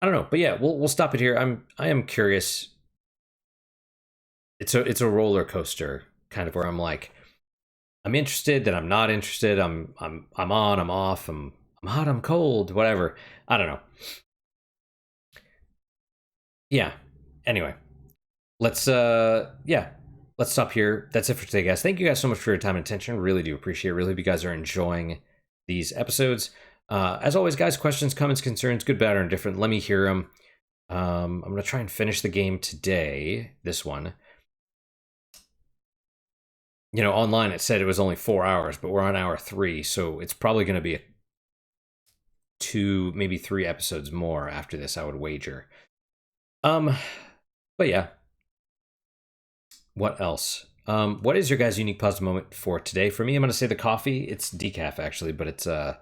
don't know, but yeah, we'll stop it here. I am curious. It's a roller coaster kind of, where I'm like, I'm interested, then I'm not interested. I'm on, I'm off. I'm hot, I'm cold, whatever. I don't know. Yeah. Anyway, let's stop here. That's it for today, guys. Thank you guys so much for your time and attention. Really do appreciate it. Really hope you guys are enjoying these episodes. As always, guys, questions, comments, concerns, good, bad, or indifferent, let me hear them. I'm going to try and finish the game today, this one. Online it said it was only 4 hours, but we're on hour 3, so it's probably going to be 2, maybe 3 episodes more after this, I would wager. But yeah. What else? What is your guys' unique positive moment for today? For me, I'm going to say the coffee. It's decaf, actually, but it's a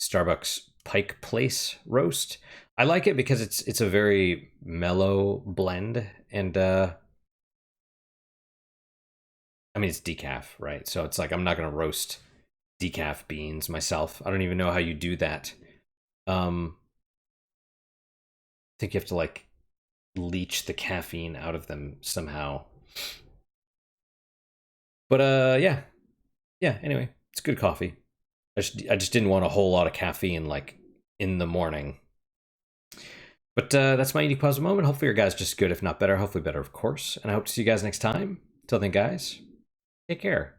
Starbucks Pike Place roast. I like it because it's a very mellow blend, and it's decaf, right? So it's like, I'm not going to roast decaf beans myself. I don't even know how you do that. I think you have to like leach the caffeine out of them somehow. But yeah. Anyway, it's good coffee. I just didn't want a whole lot of caffeine like in the morning. But that's my unique positive moment. Hopefully your guys just good, if not better. Hopefully better, of course. And I hope to see you guys next time. Till then, guys, take care.